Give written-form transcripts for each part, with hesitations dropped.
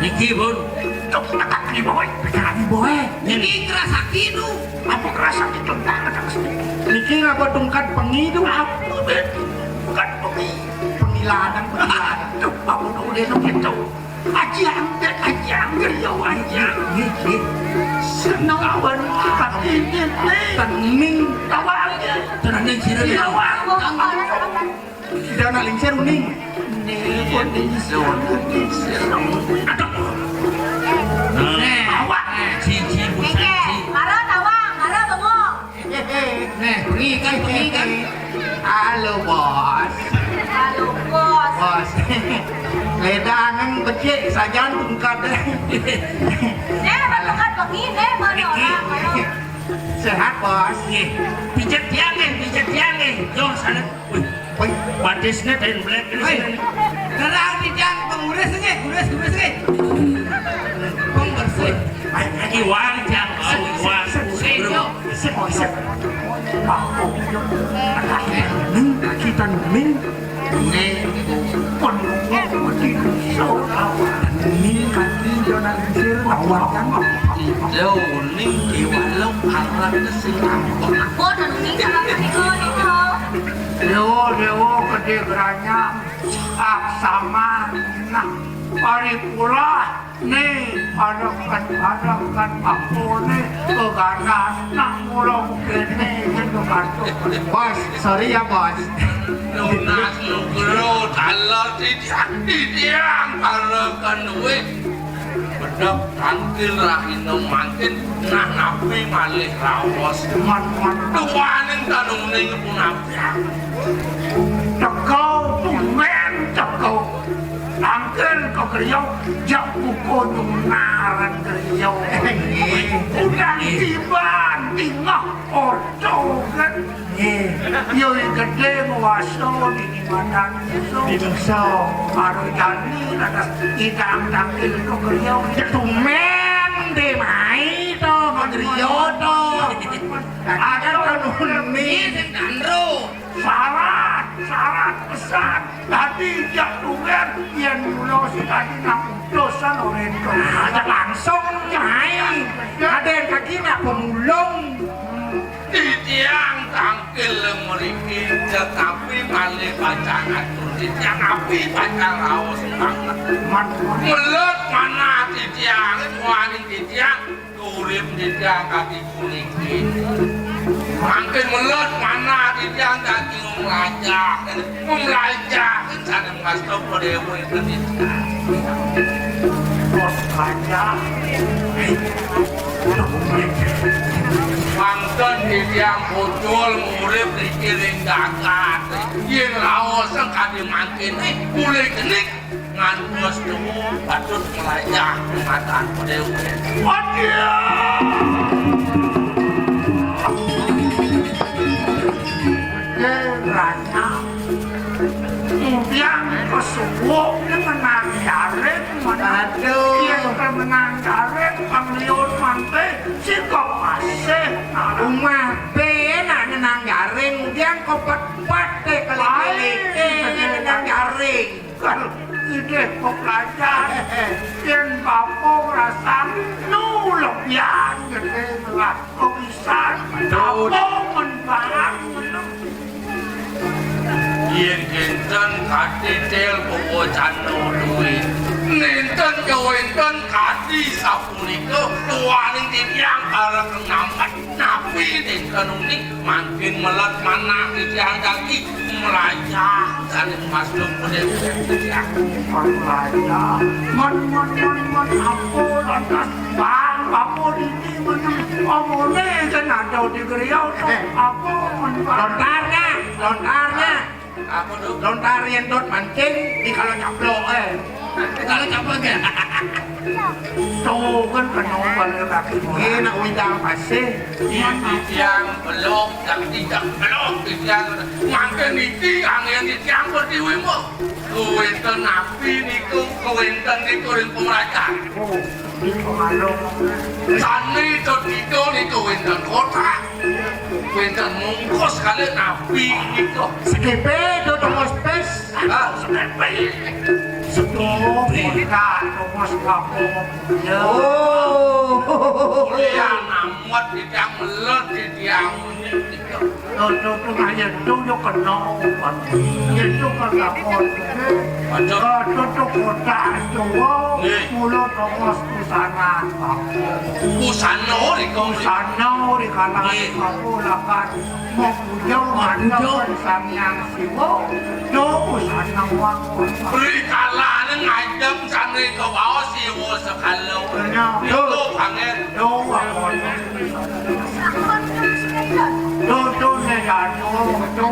Niki bun, cok tak ni boy, niki kerasa kinu. apa kerasa itu tak ada Niki ngapa tungkat pengidu? apa bet, bukan pengi, Pengiladan. cok apa dulu dia nak itu, ajian bet ajian geriau ajian, Niki senang kawan kita ini tening kawannya, Tenang nih sini dia. kawan, sudah nak lingsir uning. ni kondisi ada Awak, cici busan Mara tawang, mara bengok. Nih, pengi kan. Halo bos. Halo bos. Bos. Ledangan becek sajan tungkat. Batukan pengi, mana orang, mana. Sehat bos. pijat tiang nih. Jom sana. Wih, Woi, batisnya dan black ini Hei. sini. Kerang di jang penguris ni, kuris ni. Pembersih. Lagi wang jang, wang. Ning kita ning ning kaki jangan lingsir awak kan. Jauh nih di walau harap kesenang. Bos, nunggu sama kaki kau ni kau. Dewa kedegeranya aksama nah paripura nih hadapan aku nih keganas nak mulung kene gitu kartu Bos, sorry ya bos. Lunas lugro talar tidiang harapan duit. Bedak tangkil rahino makin nah napi malih rawas. man Duaning tanung ning punapya. cekau tumen cekau angkel kau kriau jak buku nungaran kriau udah tiban tingah orto kan yoi gede nguaso di mana Di Bungso. baru jadi ada idang tangkil kau kriau tumen de mai to kriau to ada kan Ini kandro. syarat pesan tadi jatuhkan yang mulo tadi nak dosan orang itu Ada langsung nyai. Ada yang kaki nak pemulung. Tidiang tangkil meriki tetapi malih bacaan tidiang api baca rawas banget. Mulut mana tidiang waning tidiang turip tidiang kaki kuning makin mulut mana tidiang kaki ngumlajak sana ngasih pada yang itu tidiang bos aja Mangken tidiang bocol ngurip dikiring gagat yang lawas kadi makin mulai genik ngantos tuh patut melajak mataan pada yang Geranya yang kesuwo menang jaret Aduh. yang menang jaret pangliun mante si kok masih Rumah nak nenang garing. Dia kopet-pet deh kali-kali. Nenang garing. kalau ide kok pelajar yang bapak rasa nulok yang gede ngelak kok bisa bapak menbarang Yen kinten katitel bobocan no duit Ninten kewenten kadi sapunika tuaning tiyang arep ngambat napi dinten unik makin melet manah tiyang daki melayang sane masuk pudhe tiyang melayang mon aku lantas bang aku ini omone senada di griau aku lontarnya apa tuh lontar yang dot mancing di kalau nyaplok kalau capek ya tuh kan kenapa lagi ini nak undang pasti tiyang belok dan tidak belok tiyang mangke niki angin tiyang berdiri mo kewenten napi niku kewenten niku ring pemeracan di pengalung sani todiko niku kewenten kota kewenten mungkos kali napi niku Sekepe do tongos pes. setuh mereka terus kamu kuliah namat tiyang melet tiyang tuh hanya tuh kenal itu kan lapor tuh kota Jawa mulut tongos pusana kusano niku pusana di kalangan kamu lakan mau pujo mantap samyang siwo do pusana waktu beri kalane ngajeng sane ke bawah siwo sekalo niku pangen do wakon do nega do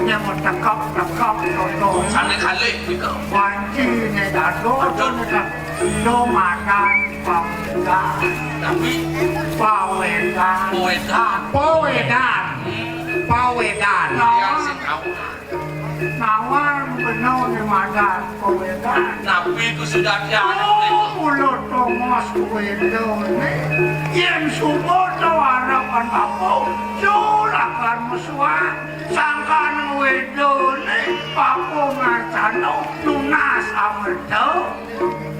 yang tekap do sane kali niku wanci nega do makan pamda tapi pawedan Pawedan. tiyang sing kau nawar benar di makan pawedan napi ku sudah tiada niku mulut tongos wedone yen sumoto harapan bapo julakan musuhan sangkan wedone bapo ngacano lunas amerdo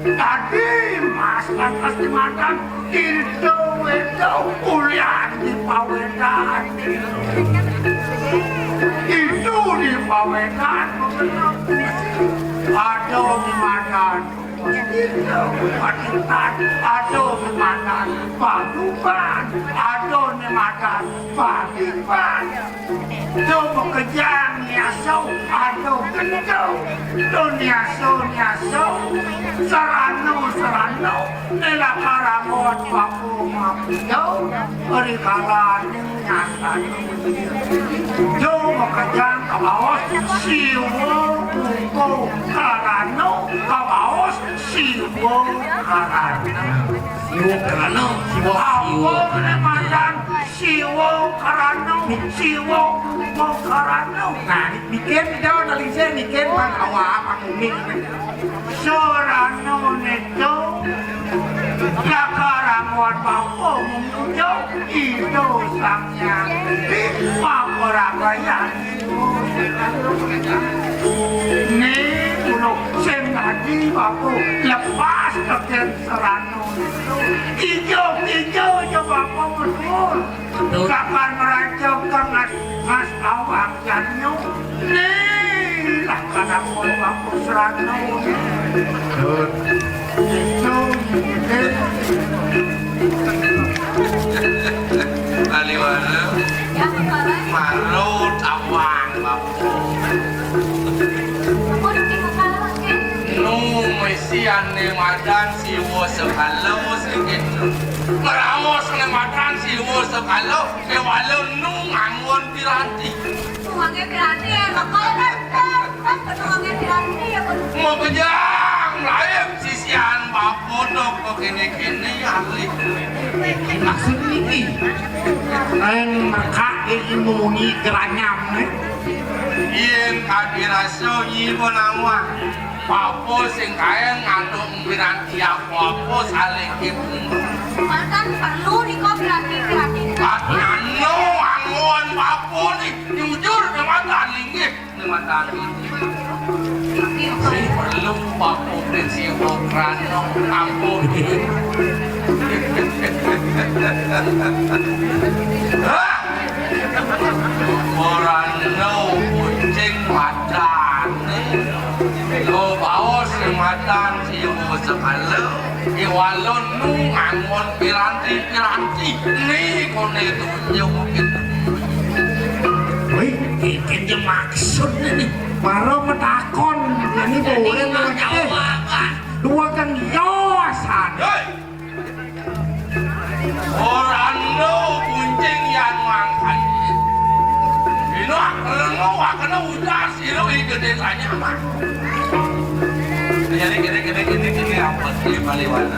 tadi mas lantas dimakan itu wedo kuliah di pawedan itu di pawedan aduh dimakan aduh dimakan paduban aduh dimakan padiban coba kejang niasau aduh kencau do niasau serano nela karamot paku mapido ori kalani nyantan coba kejang kabaos siwo kuko karano kabaos siwo karano siwo makan siwo karano Nah, bikin daw nalise bikin pan awa panguming. Sorano neto Nakaramot bako mumujo Ito samyang di makoragayan Ni ulo senadi bako lepas kakyan sarano neto Ijo bako mutul Kapan meracau kangas mas awak janyo Ni Nakaramot bako sarano Baliwana malu tawang bapu nu mesian ne madan siwo sekalo sikit meramos ne madan siwo sekalo ke walau nu ngangon piranti mau kejang lain sisian bapu dok kene alik Maksud niki en mereka imuni geranyam yen kadiraso nyibo nawa bapu sing kaya ngandung piranti apa saling kipun Nano angon bapu ni jujur dengan linggih dengan ini perlu bapu prinsip krano kampung orang no kucing madan lo bawa sematan si sekali iwalon nu ngangon piranti nih kone itu nyokin wih ikan je maksud nih baru metakon ini boleh nanya dua kan yosan orang lo kuncing yang mangkai ini kena udah sih lo gede tanya mah jadi gini apa sih baliwan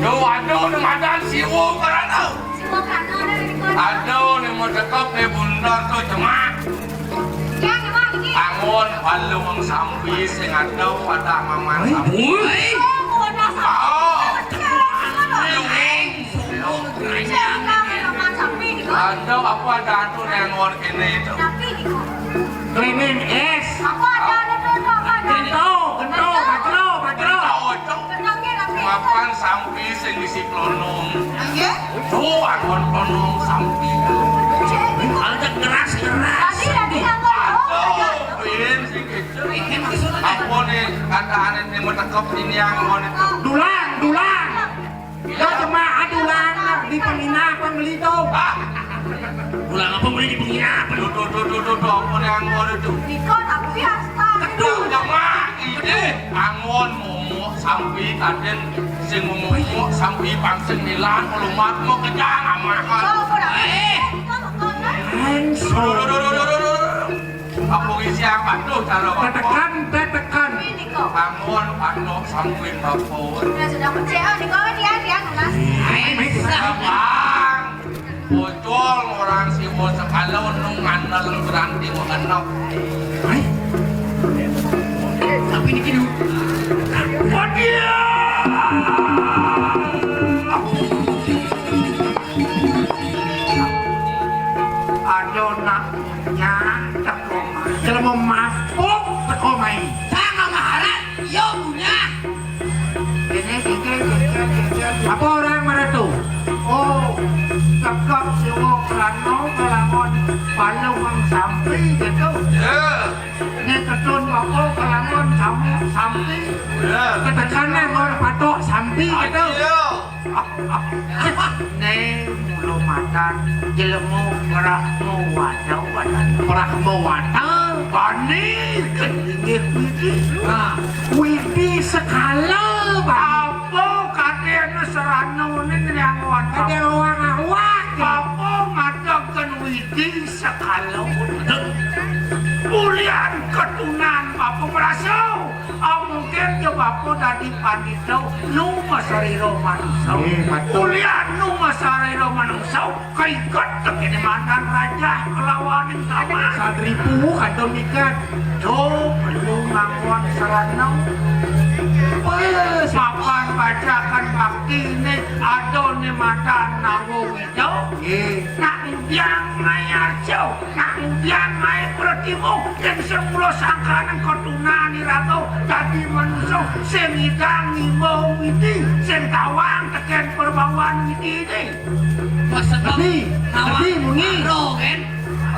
yo aduh madan siwo karena Siwa karena dari kau. aduh nih mau cekap bunda tuh cuma Ya gimana ini? bangun balung sampai sing ada pada maman sampai Oh, udah ada apa datu nengon kene itu Cleaning es Gento mapan sampai sing isi klonong tuh angon klonong sampai ada keras pin sing gitu apa nih kata aneh nih metekop ini yang ngon itu dulang lo cuma dulang di penginapan beli tuh dulang apa beli di penginapan tuh apa nih yang ngon itu tuh jamaah ini angon momo sampai kaden sing momo sampai pangseng nilan lumat mau kejar amahan aku isi apa tuh cara tetekan bangun pano sampai bapor abang bocol orang siwo sekala unung ngandal berhenti mengenok tapi ini kini wadia adonaknya tekoma kalau mau mabuk tekoma ini Sangat maharat, yo punya. ini apa orang mana tuh oh tekap siwo kerano kelangon palung sampai gitu ya ini ketun bako kelangon sampai ketekannya ngor patok sampai gitu nih mulu makan jelemu merah wadah bani kendingin widi sekala apa kalian serano ini yang wadah ada orang awak apa matakan widi sekala bulian ketunan bapak merasau mungkin ke bapak tadi panditau nu masariro manusau bulian nu masariro manusau kaikat tekini mantan raja kelawanin sama sadripu atau mikat tuh belum ngangguan seranau papan bacakan bakti ini adon ni mantan nanggung itu nak yang mayar jauh nak yang mayar bertimu dan sepuluh sangkanan ketunan irato tadi manusia semidang imau ini sentawang teken perbawaan ini tapi muni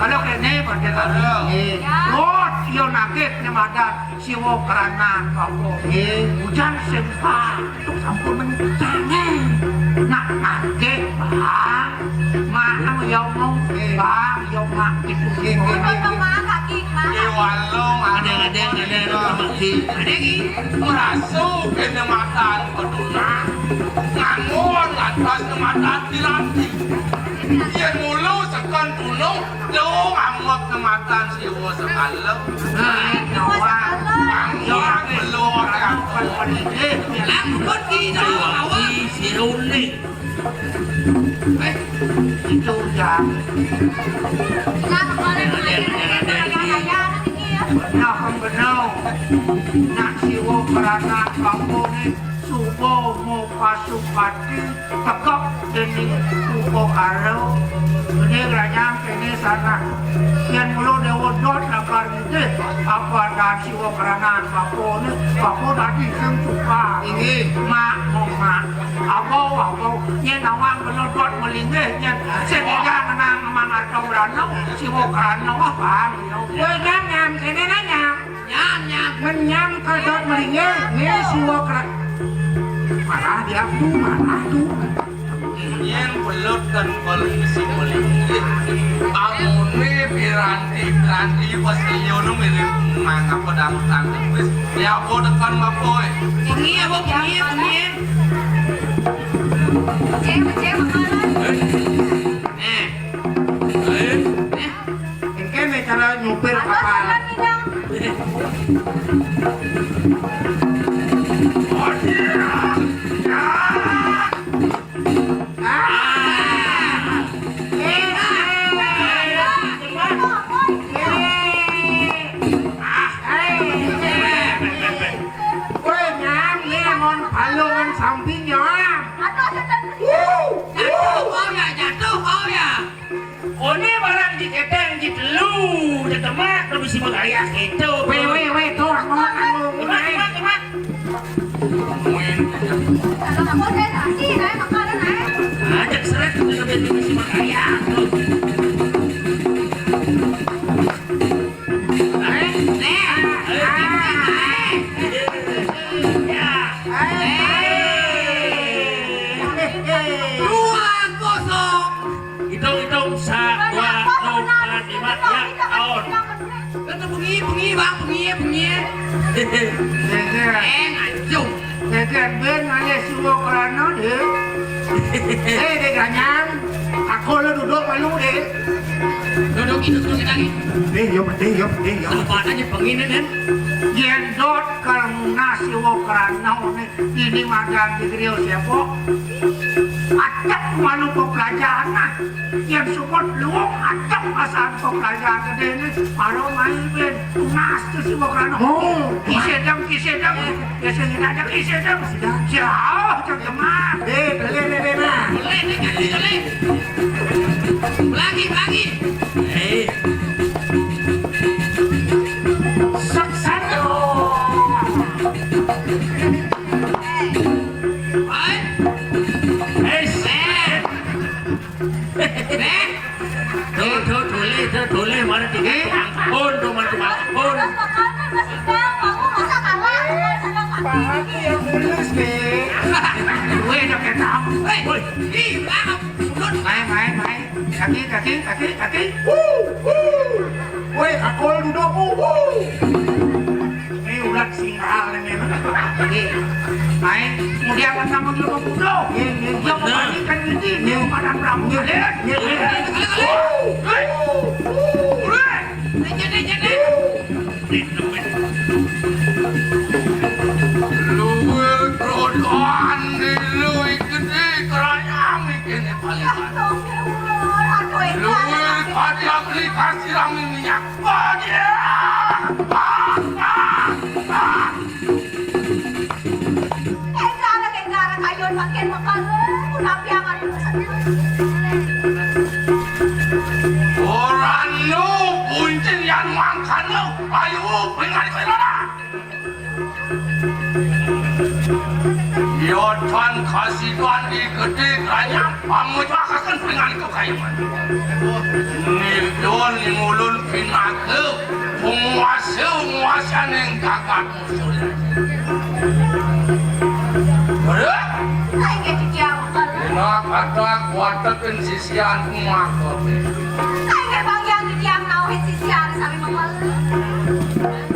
kalau kene pada tadi lot yo nakit ni madan siwo keranan kapo hujan sempat untuk sampun menjangan nak nakit bang mana yo mau bang yo mak itu iwalong ada merasuk kene matan ketunan ngangon atas matan dilanti yen mulu sekan tulung lo ngamuk kematan siwo sekala yang belum orang Langkut di dalam awak. si Ruli itu jam nah benar nak siwo kerana kamu ni subo mau pasupati tekap ini subo aro ini rajang ini sana yang mulu dewa dot nakar ini apa dah siwo kerana kamu ni kamu tadi yang suka ini mak apa yang nawang benar dot melingih yang sehingga menang mangat kau berano siwo kerana apa nyam ini nyam menyam ke dot melingih ini siwo kerana marah dia tuh marah tuh. Yang belut dan polisi melingkit. Amune piranti pasilyo nu mirip mangga pedang tangkis. Ya bodekan mapoy. Bengi ya, Bu, bengi. Cewek makanan. Engke cara nyupir kapal. Ini barang diketeng ditelu, ditemak, terus si magaya itu. Wewe tuh ngomong Temak. Kalau kamu udah nasi, makanan Ajak seret lebih si magaya. Hitung 1, 2, 3, 4, 5 ya tahun. Itu bengi bang, bengi. Anjung. Dekat ben aja suruh kerana deh. Dek ganyang. Aku lu duduk malu deh. Duduk lagi. Deh, yuk. Tempat aja bengi kan. Gendot karena siwo kerana ini magang di Rio siapa? Acap malu pelajaran. Yang support luang acap asal pelajaran ini. Malu main ben tunas tu siwo kerana. Kisedang. Biasanya ada kisedang. Jauh cengkemak. Boleh. Lagi. Saksana. Boleh mana tiga pun makanan masih bang, kamu masa kalah? Pahat yang mulus deh. Gue udah ketang. Main. Kaki. Woi, akol duduk. Ini ulat singal ini. Main. Kemudian sama dulu duduk. Yang membandingkan ini pada rambut. Luwe rodoan di luwe gede kerayang ini paling mana. Luwe kadi aplikasi rami minyak bodi. Kenggara kayo makin makanan, kunapiakan dulu Orang lu buncin yang makan lu, ayo pengen mana? Yo tuan kasih tuan di gede kerajaan, kamu juga akan pengen kau kayak mana? Nilon ngulun pinaku, penguasa yang gagal musuh. Betul? Saya cuci makanan. Nak ada kuatakan sisian kumaha. Saya bang yang cuci yang nauhin sisian sampai makanan.